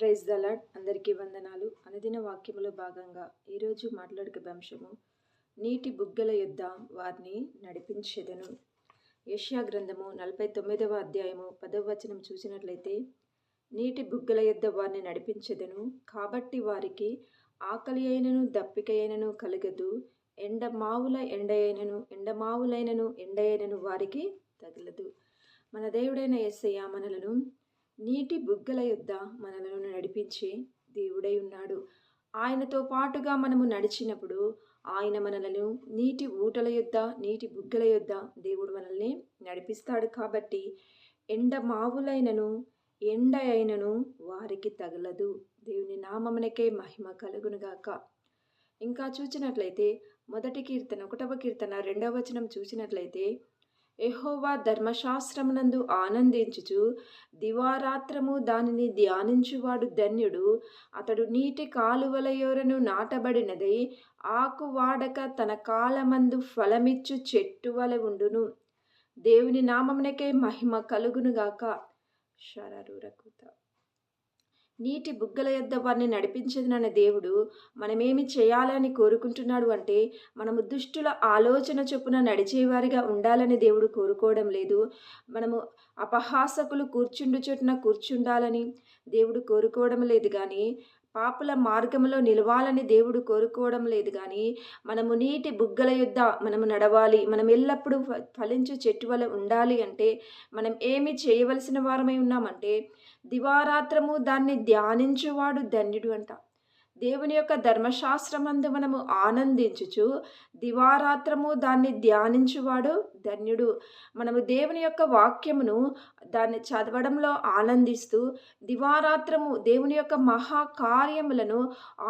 Praise the lord. అందరికీ వందనాలు. అనుదిన వాక్యములో భాగంగా ఈరోజు మాట్లాడుకునే అంశము నీటి బుగ్గల యొద్ద వారిని నడిపించెదను. యెషయా గ్రంథము 49వ అధ్యాయము 10వ వచనం చూసినట్లయితే, నీటి బుగ్గల యొద్ద వారిని నడిపించెదను, కాబట్టి వారికి ఆకలి అయినను దప్పిక అయినను కలగదు, ఎండమావులైనను ఎండ వారికి తగలదు. మన దేవుడైన యేసయ్య మనలను నీటి బుగ్గల యొద్ద మనలను నడిపించే దేవుడై ఉన్నాడు. ఆయనతో పాటుగా మనము నడిచినప్పుడు ఆయన మనలను నీటి ఊటల యొద్ద, నీటి బుగ్గల యొద్ద దేవుడు మనల్ని నడిపిస్తాడు. కాబట్టి ఎండ అయినను వారికి తగలదు. దేవుని నామమునకే మహిమ కలుగునుగాక. ఇంకా చూసినట్లయితే మొదటి కీర్తన 1వ కీర్తన 2వ వచనం చూసినట్లయితే, యెహోవా ధర్మశాస్త్రమునందు ఆనందించుచు దివారాత్రము దానిని ధ్యానించువాడు ధన్యుడు. అతడు నీటి కాలువల యొరను నాటబడినదై ఆకు వాడక తన కాలమందు ఫలమిచ్చు చెట్టు వలె ఉండును. దేవుని నామమునకే మహిమ కలుగునుగాక. శరరురకుత నీటి బుగ్గల యొద్ద వారిని నడిపించదనన్న దేవుడు మనమేమి చేయాలని కోరుకుంటున్నాడు అంటే, మనము దుష్టుల ఆలోచన చొప్పున నడిచేవారిగా ఉండాలని దేవుడు కోరుకోవడం లేదు. మనము అపహాసకులు కూర్చుండు చోటున కూర్చుండాలని దేవుడు కోరుకోవడం లేదు. కానీ పాపుల మార్గంలో నిలవాలని దేవుడు కోరుకోవడం లేదు. కానీ మనము నీటి బుగ్గల యొద్ద మనము నడవాలి, మనం ఎల్లప్పుడూ ఫలించు చెట్టు వలె ఉండాలి అంటే మనం ఏమి చేయవలసిన వారమై ఉన్నామంటే, దివారాత్రము దాన్ని ధ్యానించువాడు ధన్యుడు అంట. దేవుని యొక్క ధర్మశాస్త్రమందు మనము ఆనందించుచు దివారాత్రము దాన్ని ధ్యానించువాడు ధన్యుడు. మనము దేవుని యొక్క వాక్యమును దాన్ని చదవడంలో ఆనందిస్తూ దివారాత్రము దేవుని యొక్క మహాకార్యములను,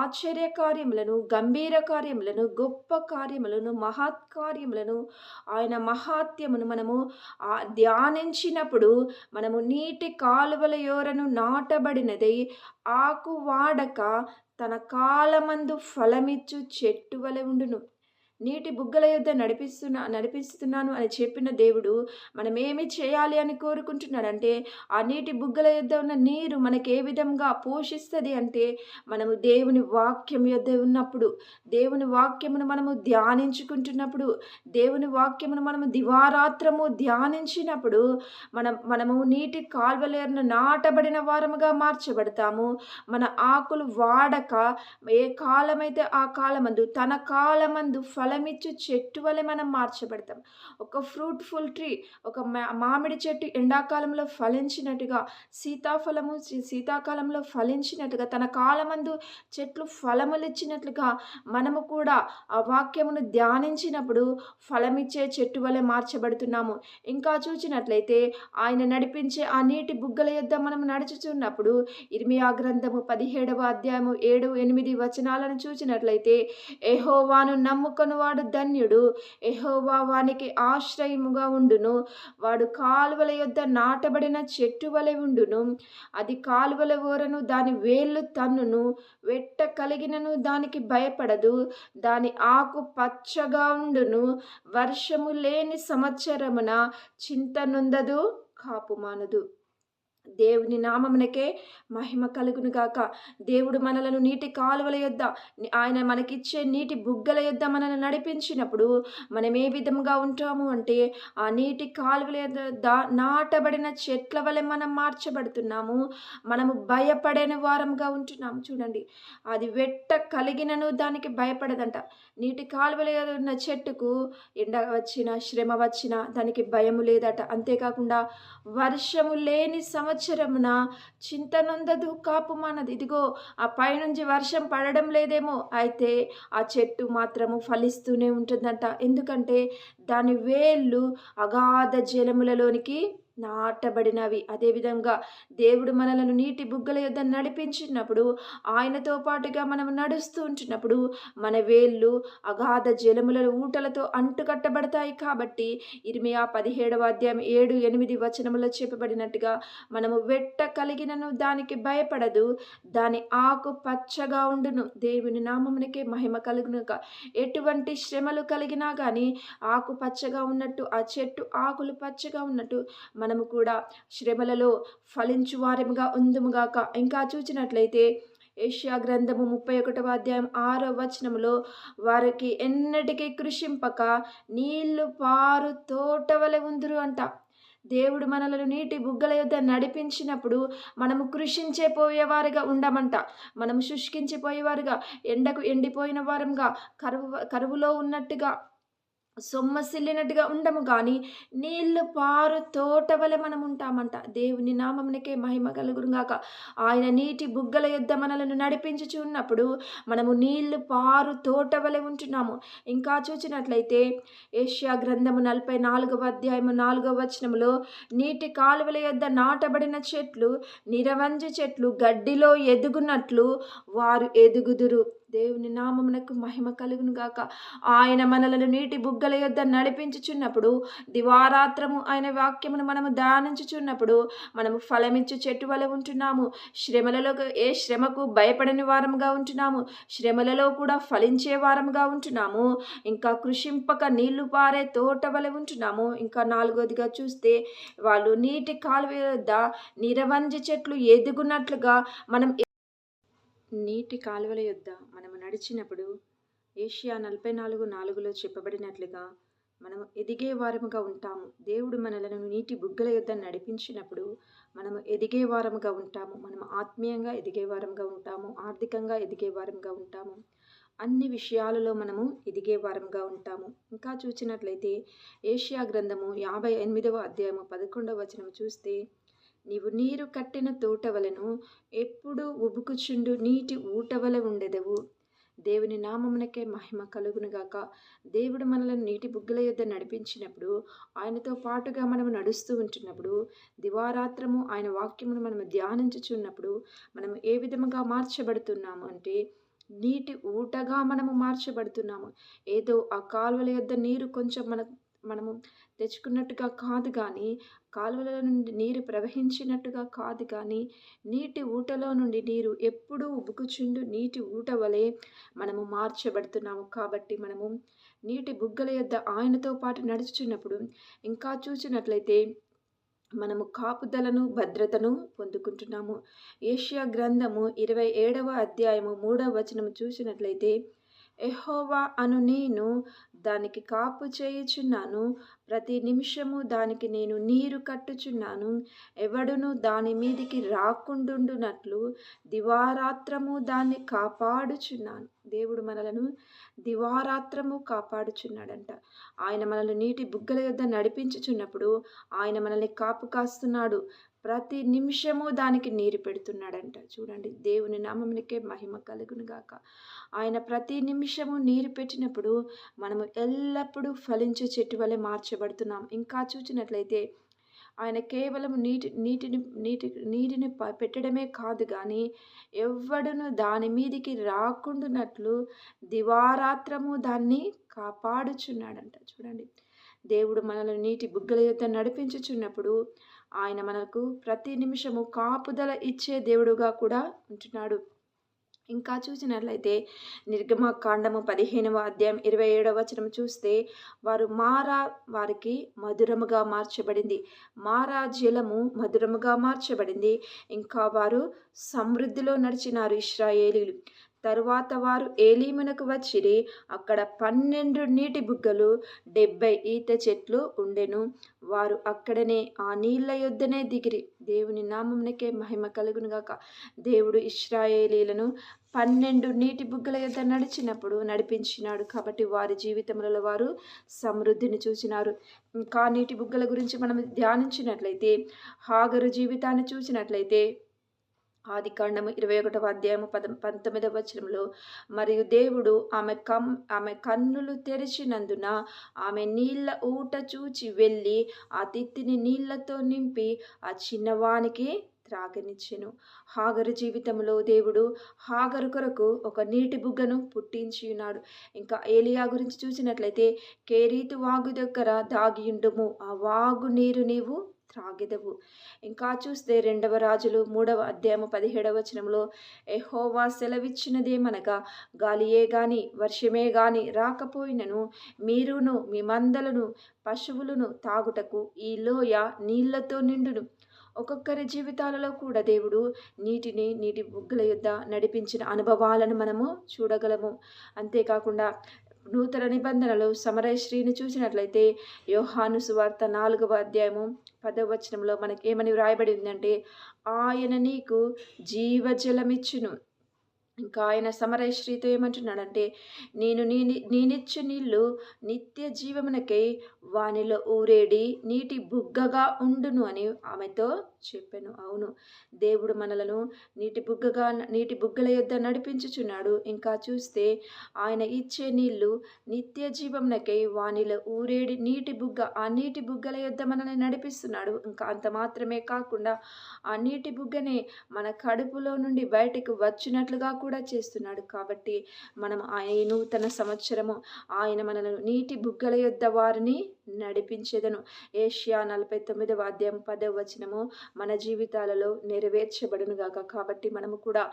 ఆశ్చర్య కార్యములను, గంభీర కార్యములను, గొప్ప కార్యములను, మహత్కార్యములను, ఆయన మహాత్యమును మనము ధ్యానించినప్పుడు మనము నీటి కాలువల యొరను నాటబడినదై ఆకు వాడక తన కాలమందు ఫలమిచ్చు చెట్టు వలె ఉండును. నీటి బుగ్గల యొద్ద నడిపిస్తున్నాను అని చెప్పిన దేవుడు మనం ఏమి చేయాలి అని కోరుకుంటున్నాడంటే, ఆ నీటి బుగ్గల యొద్ద ఉన్న నీరు మనకి ఏ విధంగా పోషిస్తుంది అంటే, మనము దేవుని వాక్యం యొద్ద ఉన్నప్పుడు, దేవుని వాక్యమును మనము ధ్యానించుకుంటున్నప్పుడు, దేవుని వాక్యమును మనము దివారాత్రము ధ్యానించినప్పుడు మనము నీటి కాల్వలేరును నాటబడిన వారముగా మార్చబడతాము. మన ఆకులు వాడక ఏ కాలమైతే ఆ కాలమందు తన కాలమందు ఫలమిచ్చు చెట్టు వలె మనం మార్చబడతాం. ఒక ఫ్రూట్ఫుల్ ట్రీ, ఒక మామిడి చెట్టు ఎండాకాలంలో ఫలించినట్టుగా, సీతాఫలము శీతాకాలంలో ఫలించినట్టుగా, తన కాలమందు చెట్లు ఫలములిచ్చినట్లుగా మనము కూడా ఆ వాక్యమును ధ్యానించినప్పుడు ఫలమిచ్చే చెట్టు వలె మార్చబడుతున్నాము. ఇంకా చూసినట్లయితే ఆయన నడిపించే ఆ నీటి బుగ్గల యొద్ద మనం నడుచుచున్నప్పుడు ఇర్మియా గ్రంథము 17వ అధ్యాయము 7-8 వచనాలను చూసినట్లయితే, యెహోవాను నమ్ముకొను వాడు ధన్యుడు, యెహోవా వానికి ఆశ్రయముగా ఉండును. వాడు కాలువల యొద్ద నాటబడిన చెట్టు వలె ఉండును. అది కాలువల ఓరను దాని వేళ్ళు తన్నును, వెట్ట కలిగినను దానికి భయపడదు. దాని ఆకు పచ్చగా ఉండును. వర్షము లేని సంవత్సరమున చింత నొందదు, కాపు మానదు. దేవుని నామమునకే మహిమ కలుగునుగాక. దేవుడు మనలను నీటి కాలువల యొద్ద, ఆయన మనకిచ్చే నీటి బుగ్గల యొద్ద మనల్ని నడిపించినప్పుడు మనం ఏ విధంగా ఉంటాము అంటే, ఆ నీటి కాలువల యొద్ద నాటబడిన చెట్ల వలె మనం మార్చబడుతున్నాము. మనము భయపడని వారంగా ఉంటున్నాము. చూడండి, అది వెట్ట కలిగినను దానికి భయపడదంట. నీటి కాలువల యొద్ద ఉన్న చెట్టుకు ఎండ వచ్చినా, శ్రమ వచ్చినా దానికి భయము లేదట. అంతేకాకుండా వర్షము లేని సంవత్సరమున చింత నొందదు, కాపు మానదు. ఇదిగో, ఆ పైనుంచి వర్షం పడడం లేదేమో, అయితే ఆ చెట్టు మాత్రము ఫలిస్తూనే ఉంటుందంట. ఎందుకంటే దాని వేళ్ళు అగాధ జలములలోనికి నాటబడినవి. అదేవిధంగా దేవుడు మనలను నీటి బుగ్గల యొద్ద నడిపించినప్పుడు, ఆయనతో పాటుగా మనం నడుస్తూ ఉంటున్నప్పుడు మన వేళ్ళు అగాధ జలముల ఊటలతో అంటుకట్టబడతాయి. కాబట్టి ఇర్మియా 17వ అధ్యాయం 7-8 వచనములో చెప్పబడినట్టుగా మనము వెట్ట కలిగినను దానికి భయపడదు, దాని ఆకు పచ్చగా ఉండును. దేవుని నామమునకే మహిమ కలుగునుక. ఎటువంటి శ్రమలు కలిగినా కానీ ఆకు పచ్చగా ఉన్నట్టు, ఆ చెట్టు ఆకులు పచ్చగా ఉన్నట్టు మనము కూడా శ్రమలలో ఫలించు వారముగా ఉందుముగాక. ఇంకా చూచినట్లయితే యెషయా గ్రంథము 31వ అధ్యాయం 6వ వచనములో వారికి ఎన్నటికీ కృషింపక నీళ్లు పారు తోట వలె ఉందురు అంట. దేవుడు మనలను నీటి బుగ్గల యొద్ద నడిపించినప్పుడు మనము కృషించిపోయేవారుగా ఉండమంట. మనము శుష్కించిపోయేవారుగా, ఎండకు ఎండిపోయిన వారంగా, కరువులో ఉన్నట్టుగా, సొమ్మసిల్లినట్టుగా ఉండము కానీ నీళ్లు పారు తోట వలె మనం ఉంటామంట. దేవుని నామమునకే మహిమ కలుగునుగాక. ఆయన నీటి బుగ్గల యొద్ద మనలను నడిపించుచు ఉన్నప్పుడు మనము నీళ్లు పారు తోట వలె ఉంటున్నాము. ఇంకా చూచినట్లయితే యెషయా గ్రంథము 44వ అధ్యాయము 4వ వచనములో నీటి కాలువల యొద్ద నాటబడిన చెట్లు, నిరవంజి చెట్లు గడ్డిలో ఎదుగునట్లు వారు ఎదుగుదురు. దేవుని నామమునకు మహిమ కలుగును గాక. ఆయన మనలను నీటి బుగ్గల యొద్ద నడిపించుచున్నప్పుడు, దివారాత్రము ఆయన వాక్యమును మనము ధ్యానించుచున్నప్పుడు మనము ఫలమిచ్చు చెట్టు వలె ఉంటున్నాము. శ్రమలలో ఏ శ్రమకు భయపడని వారముగా ఉంటున్నాము. శ్రమలలో కూడా ఫలించే వారముగా ఉంటున్నాము. ఇంకా కృషింపక నీళ్లు పారే తోట వలె ఉంటున్నాము. ఇంకా 4వదిగా చూస్తే వాళ్ళు నీటి కాలువ యొద్ద నిరవంజి చెట్లు ఎదుగునట్లుగా మనం నీటి కాలువల యొద్ద మనము నడిచినప్పుడు యెషయా 44:4లో చెప్పబడినట్లుగా మనము ఎదిగే వారముగా ఉంటాము. దేవుడు మనలను నీటి బుగ్గల యొద్ద నడిపించినప్పుడు మనము ఎదిగే వారముగా ఉంటాము. మనము ఆత్మీయంగా ఎదిగే వారముగా ఉంటాము. ఆర్థికంగా ఎదిగే వారముగా ఉంటాము. అన్ని విషయాలలో మనము ఎదిగే వారముగా ఉంటాము. ఇంకా చూసినట్లయితే యెషయా గ్రంథము 58వ అధ్యాయము 11వ వచనం చూస్తే నీవు నీరు కట్టిన తోట వలెను ఎప్పుడు ఉబుకుచుండు నీటి ఊట వలె ఉండెదవు. దేవుని నామమునకే మహిమ కలుగునుగాక. దేవుడు మనలను నీటి బుగ్గల యొద్ద నడిపించినప్పుడు, ఆయనతో పాటుగా మనము నడుస్తూ ఉంటున్నప్పుడు, దివారాత్రము ఆయన వాక్యమును మనము ధ్యానించుచున్నప్పుడు మనము ఏ విధముగా మార్చబడుతున్నాము అంటే నీటి ఊటగా మనము మార్చబడుతున్నాము. ఏదో ఆ కాలువల యొద్ద నీరు కొంచెం మనము తెచ్చుకున్నట్టుగా కాదు కానీ, కాలువల నుండి నీరు ప్రవహించినట్టుగా కాదు కానీ, నీటి ఊటలో నుండి నీరు ఎప్పుడూ ఉబుకుచుండు నీటి ఊట వలె మనము మార్చబడుతున్నాము. కాబట్టి మనము నీటి బుగ్గల యొద్ద ఆయనతో పాటు నడుచుచున్నప్పుడు ఇంకా చూసినట్లయితే మనము కాపుదలను, భద్రతను పొందుకుంటున్నాము. యెషయా గ్రంథము 27వ అధ్యాయము 3వ వచనము చూసినట్లయితే యెహోవా అను నేను దానికి కాపు చేయుచున్నాను, ప్రతి నిమిషము దానికి నేను నీరు కట్టుచున్నాను, ఎవడును దాని మీదికి రాకుండునట్లు దివారాత్రము దాన్ని కాపాడుచున్నాను. దేవుడు మనలను దివారాత్రము కాపాడుచున్నాడంట. ఆయన మనల్ని నీటి బుగ్గల యొద్ద నడిపించుచున్నప్పుడు ఆయన మనల్ని కాపు కాస్తున్నాడు. ప్రతి నిమిషము దానికి నీరు పెడుతున్నాడంట. చూడండి, దేవుని నామమునకే మహిమ కలుగునుగాక. ఆయన ప్రతి నిమిషము నీరు పెట్టినప్పుడు మనము ఎల్లప్పుడూ ఫలించే చెట్టు వలె మార్చబడుతున్నాం. ఇంకా చూసినట్లయితే ఆయన కేవలం నీటిని పెట్టడమే కాదు కానీ ఎవ్వడును దాని మీదికి రాకుండానట్లు దివారాత్రము దాన్ని కాపాడుచున్నాడంట. చూడండి, దేవుడు మనల్ని నీటి బుగ్గల యొద్ద నడిపించుచున్నప్పుడు ఆయన మనకు ప్రతి నిమిషము కాపుదల ఇచ్చే దేవుడుగా కూడా ఉంటున్నాడు. ఇంకా చూసినట్లయితే నిర్గమకాండము 15వ అధ్యాయం 27వ వచనం చూస్తే వారికి మధురముగా మార్చబడింది. మారా జలము మధురముగా మార్చబడింది. ఇంకా వారు సమృద్ధిలో నడిచినారు ఇశ్రాయేలీలు. తరువాత వారు ఏలీమునకు వచ్చిరి. అక్కడ 12 నీటి బుగ్గలు 70 ఈత చెట్లు ఉండెను. వారు అక్కడనే ఆ నీళ్ల యొద్దనే దిగిరి. దేవుని నామమునకే మహిమ కలుగునుగాక. దేవుడు ఇశ్రాయేలీలను 12 నీటి బుగ్గల యొద్ద నడిపించినాడు. కాబట్టి వారి జీవితంలో వారు సమృద్ధిని చూసినారు. ఇంకా నీటి బుగ్గల గురించి మనం ధ్యానించినట్లయితే హాగరు జీవితాన్ని చూసినట్లయితే ఆదికాండము 21వ అధ్యాయము 19వ వచనంలో మరియు దేవుడు ఆమె కన్నులు తెరిచినందున ఆమె నీళ్ల ఊట చూచి వెళ్ళి ఆ తిత్తిని నీళ్లతో నింపి ఆ చిన్నవానికి త్రాగనిచ్చెను. హాగరు జీవితంలో దేవుడు హాగరు కొరకు ఒక నీటి బుగ్గను పుట్టించి ఉన్నాడు. ఇంకా ఏలియా గురించి చూసినట్లయితే కేరీతు వాగు దగ్గర దాగియుండుము, ఆ వాగు నీరు నీవు త్రాగెదవు. ఇంకా చూస్తే 2వ రాజులు 3వ అధ్యాయము 17వ వచనంలో యెహోవా సెలవిచ్చినదేమనగా, గాలియే గాని వర్షమే గాని రాకపోయినను మీరును మీ మందలను పశువులను తాగుటకు ఈ లోయ నీళ్లతో నిండును. ఒక్కొక్కరి జీవితాలలో కూడా దేవుడు నీటి బుగ్గల యొద్ద నడిపించిన అనుభవాలను మనము చూడగలము. అంతేకాకుండా నూతన నిబంధనలో సమరయ స్త్రీని చూసినట్లయితే యోహాను సువార్త 4వ అధ్యాయము 10వ వచనంలో మనకి ఏమని వ్రాయబడి ఉందంటే, ఆయన నీకు జీవజలమిచ్చును. ఇంకా ఆయన సమరయ స్త్రీతో ఏమంటున్నాడంటే, నేనిచ్చు నీళ్ళు నిత్య జీవమునకై వానిలో ఊరేడి నీటి బుగ్గగా ఉండును అని ఆమెతో చెప్పాను. అవును, దేవుడు మనలను నీటి బుగ్గల యొద్ద నడిపించుచున్నాడు. ఇంకా చూస్తే ఆయన ఇచ్చే నీళ్లు నిత్య జీవమునకై వానిలో ఊరేడి నీటి బుగ్గ, ఆ నీటి బుగ్గల యొద్ద మనల్ని నడిపిస్తున్నాడు. ఇంకా అంత మాత్రమే కాకుండా ఆ నీటి బుగ్గనే మన కడుపులో నుండి బయటకు వచ్చినట్లుగా కూడా చేస్తున్నాడు. కాబట్టి మనం ఆయన నూతన సంవత్సరము ఆయన మనలను నీటి బుగ్గల యొద్ద వారిని నడిపించేదను. ఏషియా 49వ అధ్యాయం 10వ వచనము మన జీవితాలలో నెరవేర్చబడును గాక. కాబట్టి మనము కూడా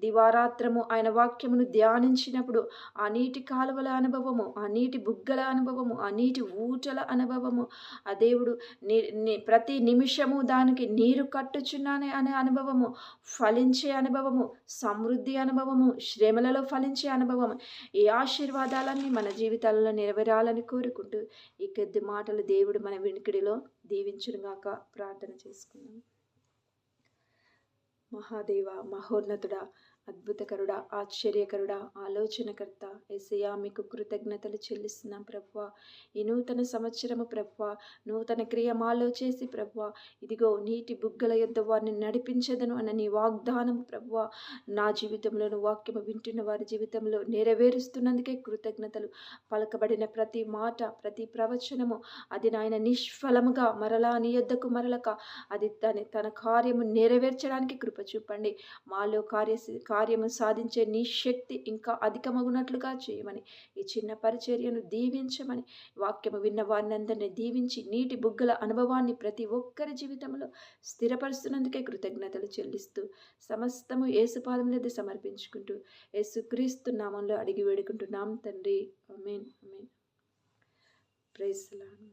దివారాత్రము ఆయన వాక్యమును ధ్యానించినప్పుడు ఆ నీటి కాలువల అనుభవము, ఆ నీటి బుగ్గల అనుభవము, ఆ నీటి ఊటల అనుభవము, ఆ దేవుడు ప్రతి నిమిషము దానికి నీరు కట్టుచున్నానే అనే అనుభవము, ఫలించే అనుభవము, సమృద్ధి అనుభవము, శ్రమలలో ఫలించే అనుభవం, ఈ ఆశీర్వాదాలన్నీ మన జీవితాలలో నెరవేరాలని కోరుకుంటూ ఈ కొద్ది మాటలు దేవుడు మన వినికిడిలో దీవించునుగాక. ప్రార్థన చేసుకుందాం. మహాదేవ, మహోన్నతుడా, అద్భుతకరుడా, ఆశ్చర్యకరుడా, ఆలోచనకర్త యేసయ్యా, మీకు కృతజ్ఞతలు చెల్లిస్తున్నాం ప్రభువా. ఈ నూతన సంవత్సరము ప్రభువా, నూతన క్రియ మాలో చేసి ప్రభువా, ఇదిగో నీటి బుగ్గల యొద్ద వారిని నడిపించదను అన్న నీ వాగ్దానము ప్రభువా, నా జీవితంలోను వాక్యము వింటున్న వారి జీవితంలో నెరవేరుస్తున్నందుకే కృతజ్ఞతలు. పలకబడిన ప్రతి మాట, ప్రతి ప్రవచనము అది నాయన నిష్ఫలముగా మరలా నీ యొద్దకు మరలక అది తన కార్యము నెరవేర్చడానికి కృప చూపండి. మాలో కార్యము సాధించే నీ శక్తి ఇంకా అధికమగునట్లుగా చేయమని, ఈ చిన్న పరిచర్యను దీవించమని, వాక్యము విన్న వారిని అందరినీ దీవించి నీటి బుగ్గల అనుభవాన్ని ప్రతి ఒక్కరి జీవితంలో స్థిరపరుస్తున్నందుకే కృతజ్ఞతలు చెల్లిస్తూ సమస్తము యేసు పాదముల యొద్ద సమర్పించుకుంటూ యేసుక్రీస్తు నామంలో అడిగి వేడుకుంటున్నాం తండ్రి. Amen. Amen. Praise the lord.